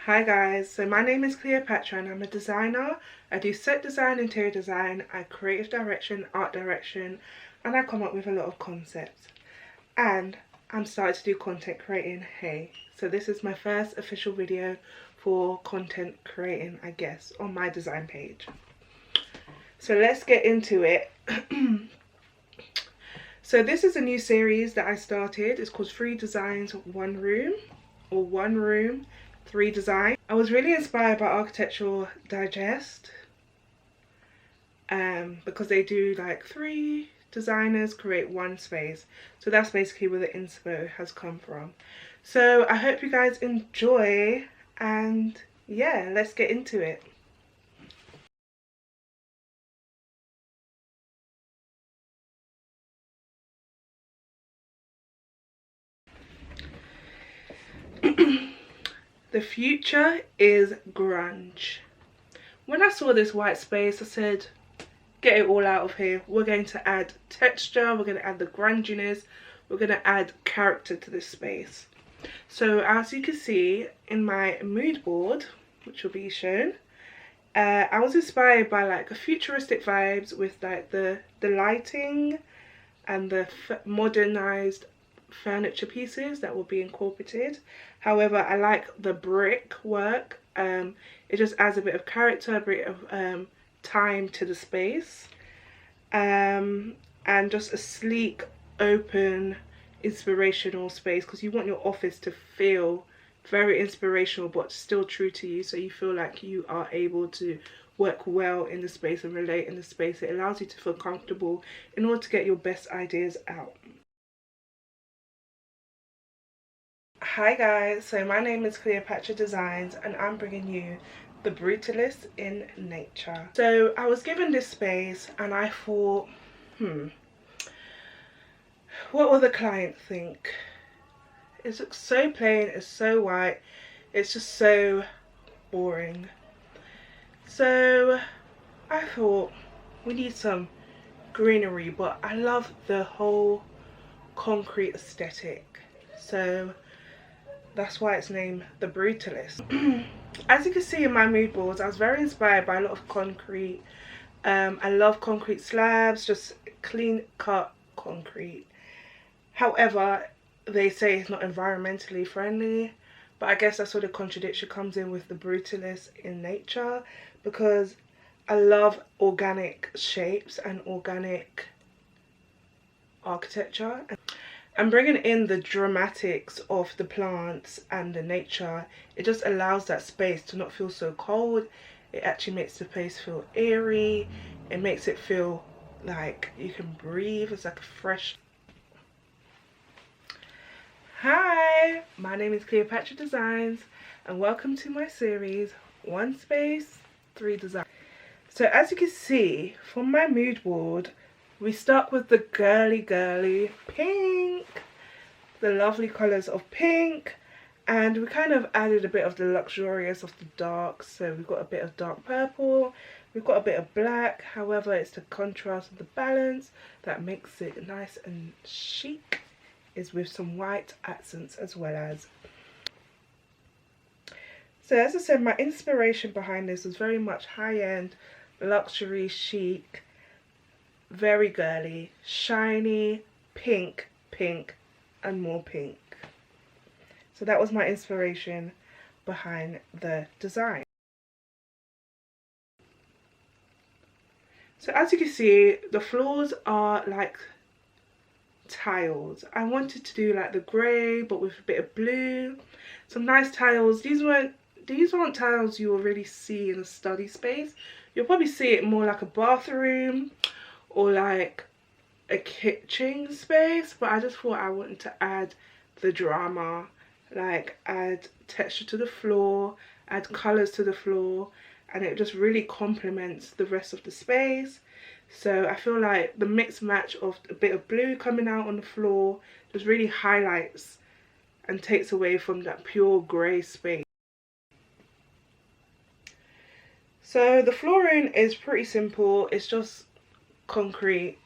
Hi guys, so my name is Cleopatra and I'm a designer. I do set design, interior design, I creative direction, art direction, and I come up with a lot of concepts. And I'm starting to do content creating, hey. So this is my first official video for content creating, I guess, on my design page. So let's get into it. So this is a new series that I started. It's called 3 Designs, 1 Room, or 1 Room, 3 Designs. I was really inspired by Architectural Digest because they do like 3 designers create 1 space. So that's basically where the inspo has come from. So I hope you guys enjoy, and yeah, let's get into it. The future is grunge. When I saw this white space, I said, get it all out of here. We're going to add texture, we're going to add the grunginess, we're going to add character to this space. So as you can see in my mood board, which will be shown, I was inspired by like futuristic vibes with like the lighting and the modernized furniture pieces that will be incorporated. However, I like the brick work. It just adds a bit of character, a bit of time to the space, and just a sleek, open, inspirational space, because you want your office to feel very inspirational but still true to you, so you feel like you are able to work well in the space and relate in the space. It allows you to feel comfortable in order to get your best ideas out. Hi guys, so my name is Cleopatradesigns and I'm bringing you the brutalist in nature. So I was given this space and I thought, what will the client think? It looks so plain, it's so white, it's just so boring. So I thought we need some greenery, but I love the whole concrete aesthetic. So that's why it's named the brutalist. As you can see in my mood boards, I was very inspired by a lot of concrete. I love concrete slabs, just clean cut concrete. However, they say it's not environmentally friendly, but I guess that's where the contradiction comes in with the brutalist in nature, because I love organic shapes and organic architecture. And bringing in the dramatics of the plants and the nature, it just allows that space to not feel so cold. It actually makes the place feel airy. It makes it feel like you can breathe. It's like a fresh... Hi, my name is Cleopatradesigns and welcome to my series 1 Space, 3 Designs. So as you can see from my mood board, we start with the girly pink, the lovely colours of pink, and we kind of added a bit of the luxurious of the dark. So we've got a bit of dark purple, we've got a bit of black. However, it's the contrast of the balance that makes it nice and chic, is with some white accents as well as. So as I said, my inspiration behind this was very much high-end, luxury, chic, very girly, shiny, pink, and more pink. So that was my inspiration behind the design. So as you can see, the floors are like tiles. I wanted to do like the grey but with a bit of blue, some nice tiles. These aren't tiles you will really see in a study space. You'll probably see it more like a bathroom or like a kitchen space, but I just thought I wanted to add the drama, like add texture to the floor, add colours to the floor, and it just really complements the rest of the space. So I feel like the mix match of a bit of blue coming out on the floor just really highlights and takes away from that pure grey space. So the flooring is pretty simple, it's just concrete.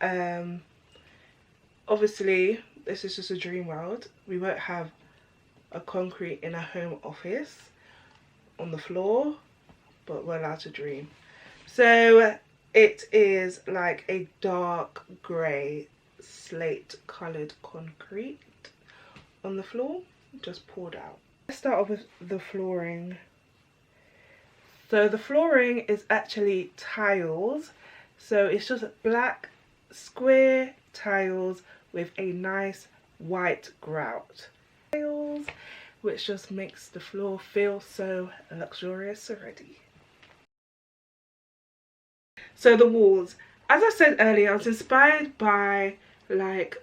Obviously this is just a dream world. We won't have a concrete in a home office on the floor, but we're allowed to dream. So it is like a dark grey slate coloured concrete on the floor, just poured out. Let's start off with the flooring. So the flooring is actually tiles, so it's just black square tiles with a nice white grout. Tiles, which just makes the floor feel so luxurious already. So the walls, as I said earlier, I was inspired by like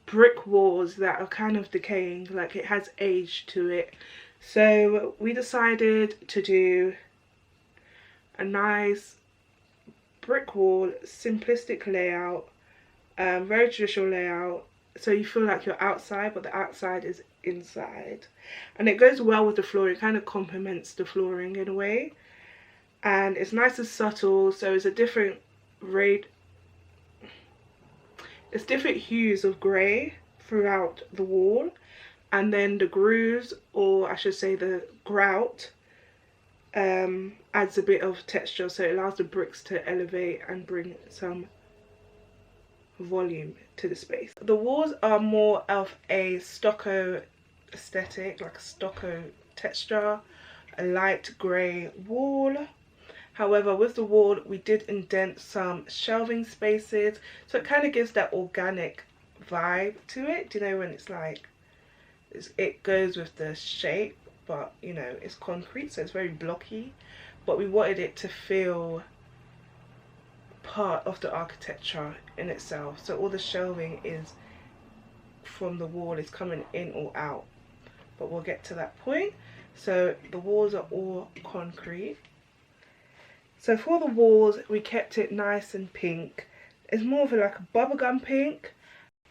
brick walls that are kind of decaying, like it has age to it. So we decided to do a nice brick wall, simplistic layout, very traditional layout, so you feel like you're outside but the outside is inside, and it goes well with the floor. It kind of complements the flooring in a way, and it's nice and subtle, so it's a different it's different hues of grey throughout the wall, and then the grooves, or I should say the grout, adds a bit of texture, so it allows the bricks to elevate and bring some volume to the space. The walls are more of a stucco aesthetic, like a stucco texture, a light grey wall. However, with the wall we did indent some shelving spaces, so it kind of gives that organic vibe to it. Do you know when it's like it goes with the shape, but you know it's concrete, so it's very blocky, but we wanted it to feel part of the architecture in itself. So all the shelving is from the wall, is coming in or out, but we'll get to that point. So the walls are all concrete. So for the walls we kept it nice and pink. It's more of like a bubblegum pink.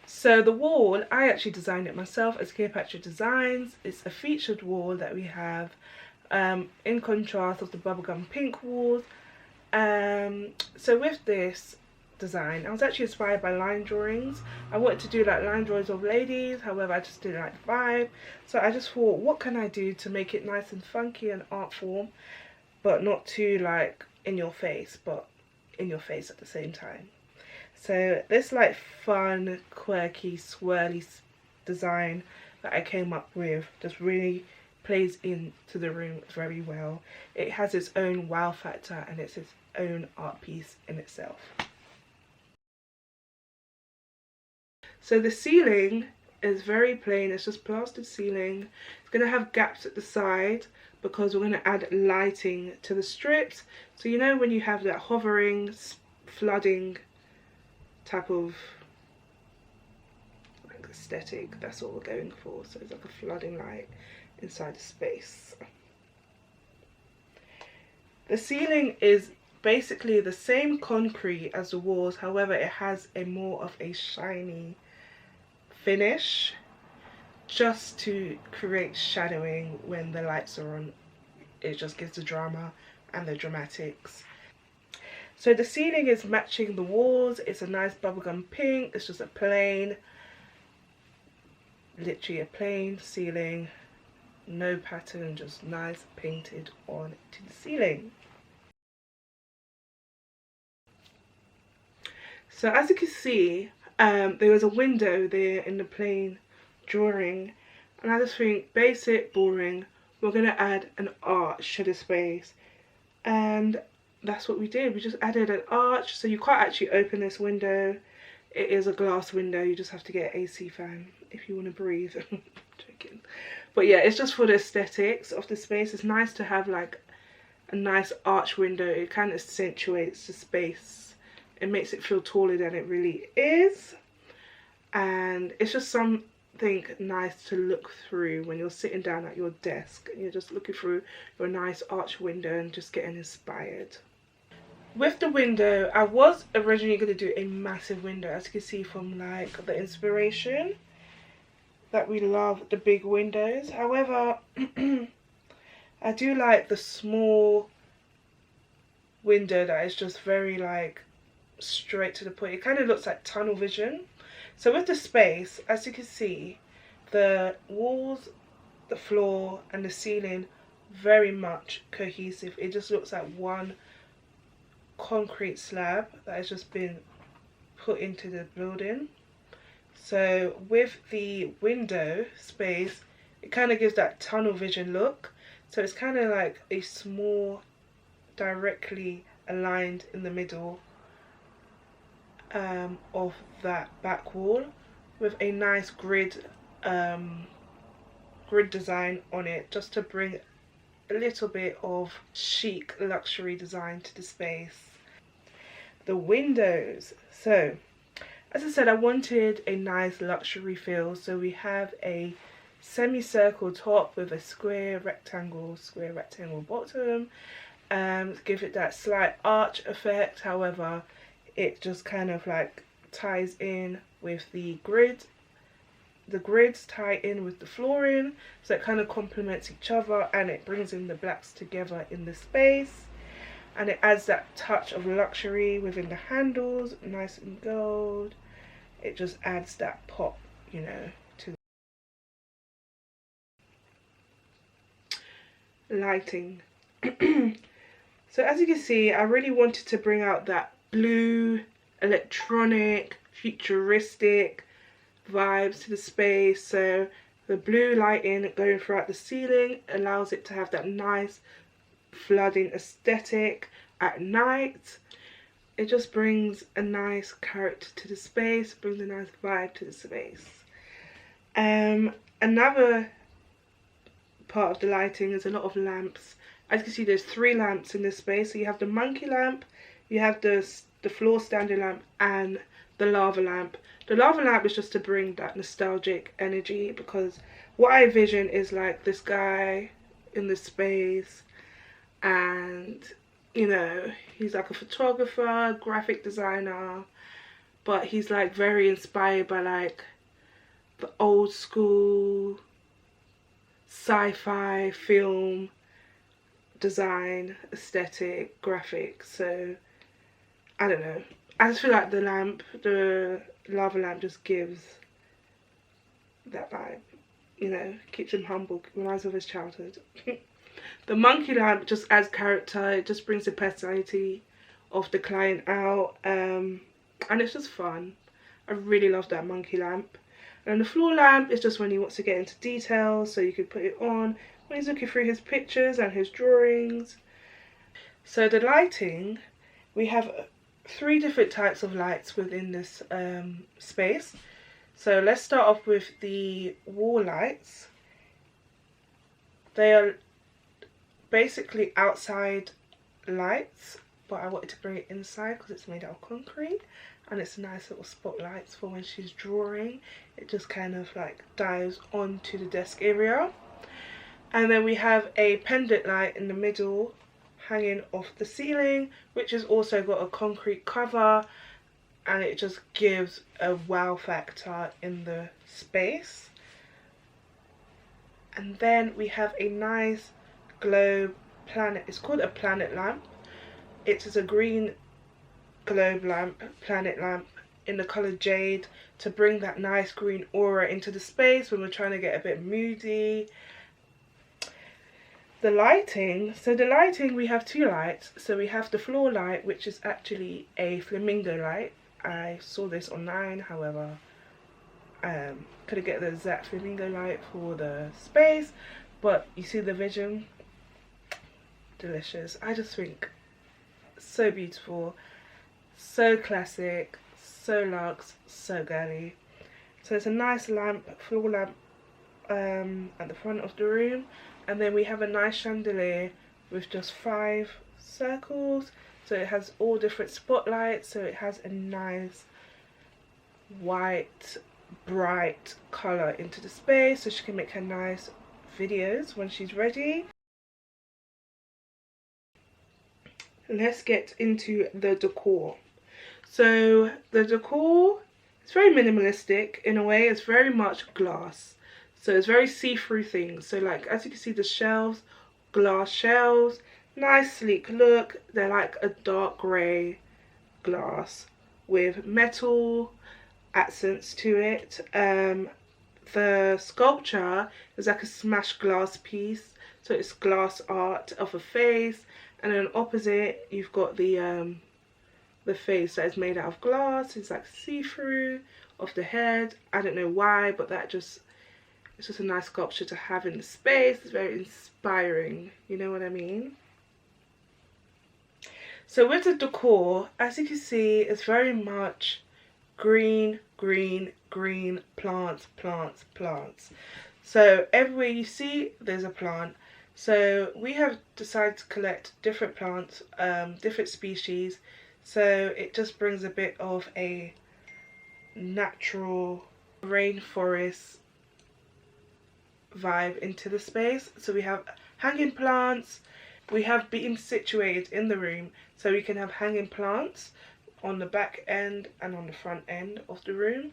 So the wall, I actually designed it myself as Cleopatradesigns. It's a featured wall that we have, in contrast of the bubblegum pink walls. So with this design, I was actually inspired by line drawings. I wanted to do like line drawings of ladies, however I just didn't like the vibe. So I just thought, what can I do to make it nice and funky and art form, but not too like in your face, but in your face at the same time. So this like fun, quirky, swirly design that I came up with just really plays into the room very well. It has its own wow factor and it's its own art piece in itself. So the ceiling is very plain, it's just plastered ceiling. It's going to have gaps at the side because we're going to add lighting to the strips. So you know when you have that hovering, flooding type of like aesthetic, that's what we're going for. So it's like a flooding light inside the space. The ceiling is basically the same concrete as the walls, however it has a more of a shiny finish, just to create shadowing when the lights are on. It just gives the drama and the dramatics. So the ceiling is matching the walls. It's a nice bubblegum pink. It's just a plain, literally a plain ceiling, no pattern, just nice painted on to the ceiling. So as you can see, there was a window there in the plain drawing, and I just think basic, boring, we're going to add an arch to the space, and that's what we did. We just added an arch, so you can't actually open this window. It is a glass window, you just have to get an AC fan if you want to breathe. Joking. But yeah, it's just for the aesthetics of the space. It's nice to have like a nice arch window. It kind of accentuates the space. It makes it feel taller than it really is, and it's just something nice to look through when you're sitting down at your desk and you're just looking through your nice arch window and just getting inspired. With the window, I was originally going to do a massive window, as you can see from like the inspiration that we love the big windows. However, I do like the small window that is just very like straight to the point. It kind of looks like tunnel vision. So with the space, as you can see, the walls, the floor and the ceiling very much cohesive. It just looks like one concrete slab that has just been put into the building. So with the window space, it kind of gives that tunnel vision look. So it's kind of like a small, directly aligned in the middle of that back wall with a nice grid design on it, just to bring a little bit of chic luxury design to the space. The windows. So as I said, I wanted a nice luxury feel, so we have a semicircle top with a square rectangle bottom. Give it that slight arch effect. However, it just kind of like ties in with the grid. The grids tie in with the flooring, so it kind of complements each other, and it brings in the blacks together in the space, and it adds that touch of luxury within the handles, nice and gold. It just adds that pop, you know, to lighting. So as you can see, I really wanted to bring out that blue, electronic, futuristic vibes to the space. So the blue lighting going throughout the ceiling allows it to have that nice flooding aesthetic at night. It just brings a nice character to the space, brings a nice vibe to the space. Another part of the lighting is a lot of lamps. As you can see, there's 3 lamps in this space. So you have the monkey lamp, you have the floor standing lamp, and the lava lamp. The lava lamp is just to bring that nostalgic energy, because what I envision is like this guy in the space, and you know, he's like a photographer, graphic designer, but he's like very inspired by like the old school sci-fi film design aesthetic graphics. So I don't know, I just feel like the lava lamp just gives that vibe, you know, keeps him humble, reminds of his childhood. The monkey lamp just adds character, it just brings the personality of the client out, and it's just fun. I really love that monkey lamp. And the floor lamp is just when he wants to get into details, so you could put it on when he's looking through his pictures and his drawings. So the lighting, we have 3 different types of lights within this space. So let's start off with the wall lights. They are basically outside lights, but I wanted to bring it inside because it's made out of concrete, and it's nice little spotlights for when she's drawing. It just kind of like dives onto the desk area. And then we have a pendant light in the middle hanging off the ceiling, which has also got a concrete cover, and it just gives a wow factor in the space. And then we have a nice globe planet. It's called a planet lamp. It is a green globe lamp, planet lamp, in the colour jade, to bring that nice green aura into the space when we're trying to get a bit moody. The lighting, so the lighting, we have 2 lights. So we have the floor light, which is actually a flamingo light. I saw this online, however couldn't get the exact flamingo light for the space, but you see the vision, delicious. I just think so beautiful, so classic, so luxe, so girly. So it's a nice lamp, floor lamp at the front of the room, and then we have a nice chandelier with just 5 circles. So it has all different spotlights, so it has a nice white bright colour into the space, so she can make her nice videos when she's ready. Let's get into the decor. So the decor is very minimalistic in a way. It's very much glass, so it's very see-through things. So like, as you can see, the shelves, glass shelves, nice sleek look. They're like a dark grey glass with metal accents to it. The sculpture is like a smashed glass piece, So it's glass art of a face, and then opposite you've got the face that is made out of glass. It's like see-through of the head. I don't know why, but that just, it's just a nice sculpture to have in the space. It's very inspiring, you know what I mean? So with the decor, as you can see, it's very much green, green, green, plants, plants, plants. So everywhere you see, there's a plant. So we have decided to collect different plants, different species. So it just brings a bit of a natural rainforest vibe into the space. So we have hanging plants, we have beams situated in the room, so we can have hanging plants on the back end and on the front end of the room.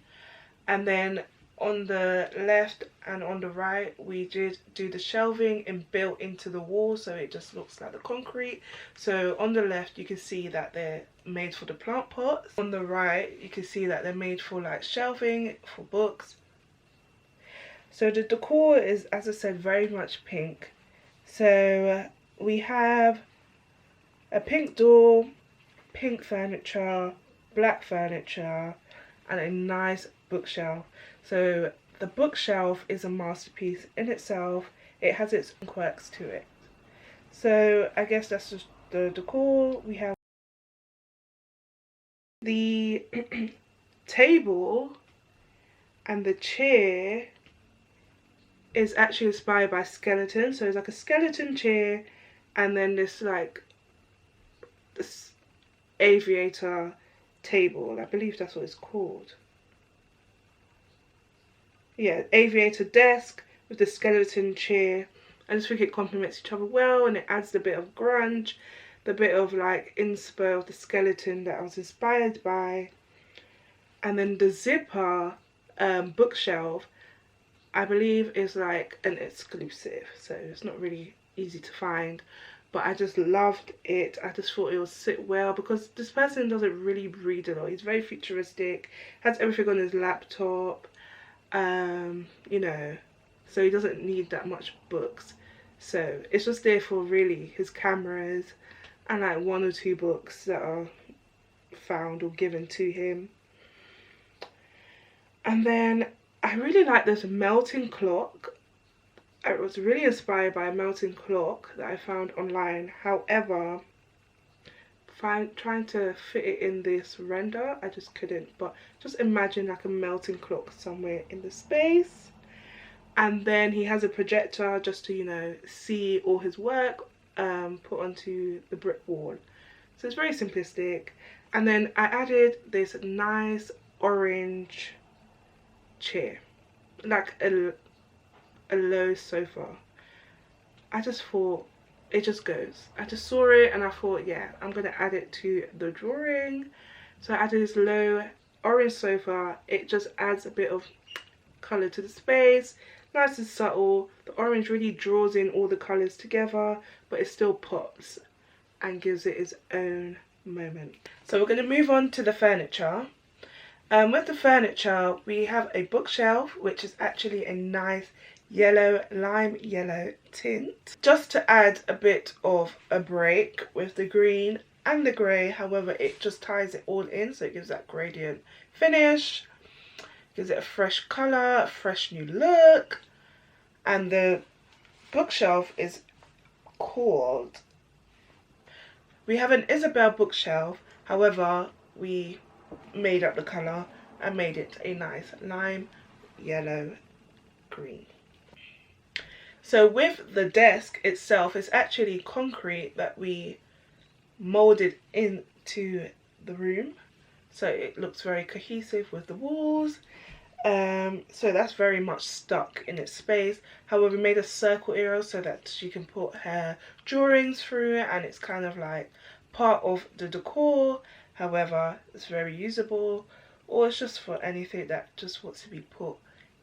And then on the left and on the right we did do the shelving and built into the wall, so it just looks like the concrete. So on the left you can see that they're made for the plant pots. On the right you can see that they're made for like shelving for books. So the decor is, as I said, very much pink. So we have a pink door, pink furniture, black furniture, and a nice bookshelf. So the bookshelf is a masterpiece in itself. It has its own quirks to it. So I guess that's just the decor. We have the table and the chair is actually inspired by skeleton. So it's like a skeleton chair, and then this like this aviator table. I believe that's what it's called. Yeah, aviator desk with the skeleton chair. I just think it complements each other well, and it adds the bit of grunge, the bit of like inspo of the skeleton that I was inspired by. And then the zipper bookshelf, I believe, is like an exclusive, so it's not really easy to find, but I just loved it. I just thought it would sit well because this person doesn't really read a lot. He's very futuristic, has everything on his laptop, you know, so he doesn't need that much books. So it's just there for really his cameras and like 1 or 2 books that are found or given to him. And then I really like this melting clock. I was really inspired by a melting clock that I found online. However, trying to fit it in this render, I just couldn't. But just imagine like a melting clock somewhere in the space. And then he has a projector just to, you know, see all his work put onto the brick wall. So it's very simplistic. And then I added this nice orange chair, like a low sofa. I just thought it just goes. I just saw it and I thought, yeah, I'm gonna add it to the drawing. So I added this low orange sofa. It just adds a bit of color to the space, nice and subtle. The orange really draws in all the colors together, but it still pops and gives it its own moment. So we're going to move on to the furniture. With the furniture, we have a bookshelf, which is actually a nice yellow, lime yellow tint, just to add a bit of a break with the green and the grey. However, it just ties it all in, so it gives that gradient finish, gives it a fresh colour, a fresh new look. And the bookshelf is called, we have an Isabel bookshelf, however we made up the colour and made it a nice lime yellow green. So with the desk itself, it's actually concrete that we moulded into the room, so it looks very cohesive with the walls. So that's very much stuck in its space. However, we made a circle area so that she can put her drawings through it, and it's kind of like part of the decor. However, it's very usable, or it's just for anything that just wants to be put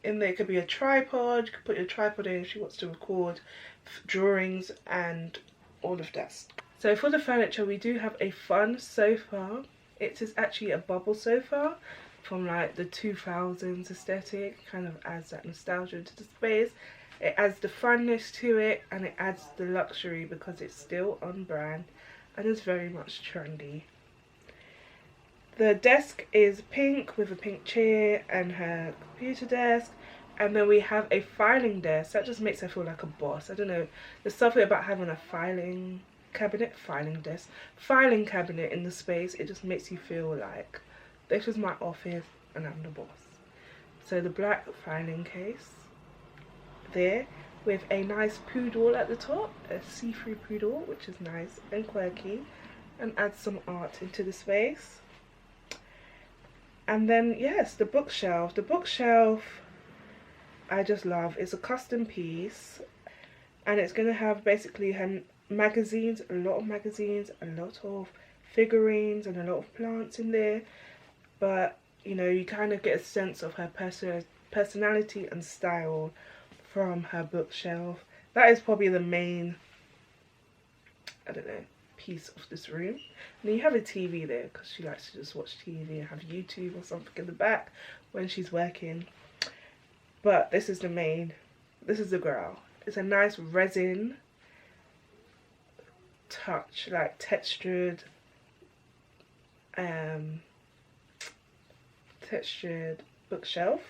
in there. It could be a tripod. You could put your tripod in if she wants to record drawings and all of that. So for the furniture, we do have a fun sofa. It is actually a bubble sofa from like the 2000s aesthetic, kind of adds that nostalgia to the space. It adds the funness to it, and it adds the luxury because it's still on brand and is very much trendy. The desk is pink with a pink chair and her computer desk. And then we have a filing desk. That just makes her feel like a boss. I don't know. There's something about having a filing cabinet in the space. It just makes you feel like this is my office and I'm the boss. So the black filing case there with a nice poodle at the top, a see-through poodle, which is nice and quirky and adds some art into the space. And then yes, the bookshelf. The bookshelf I just love. It's a custom piece and it's going to have basically her magazines, a lot of magazines, a lot of figurines and a lot of plants in there, but you know, you kind of get a sense of her personality and style from her bookshelf. That is probably the main, I don't know, piece of this room. And then you have a TV there because she likes to just watch TV and have YouTube or something in the back when she's working. But this is the main, this is the girl. It's a nice resin touch, like textured bookshelf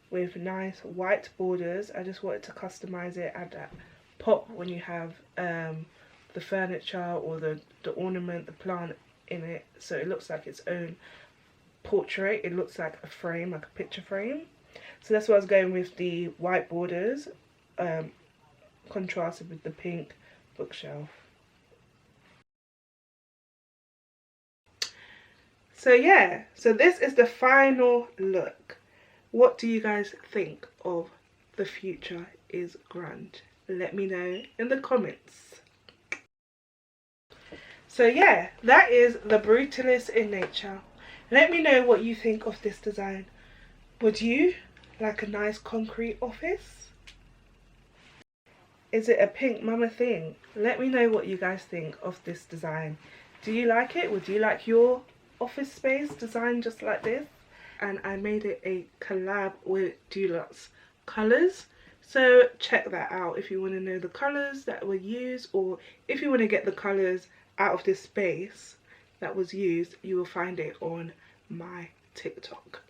with nice white borders. I just wanted to customize it, add that pop when you have the furniture or the ornament, the plant in it, so it looks like its own portrait. It looks like a frame, like a picture frame. So that's why I was going with the white borders, contrasted with the pink bookshelf. So yeah, so this is the final look. What do you guys think of the future is grunge? Let me know in the comments. So yeah, that is the Brutalist in nature. Let me know what you think of this design. Would you like a nice concrete office? Is it a pink mama thing? Let me know what you guys think of this design. Do you like it? Would you like your office space designed just like this? And I made it a collab with Deluxe Colors. So check that out if you want to know the colours that were used, or if you want to get the colours out of this space that was used, you will find it on my TikTok.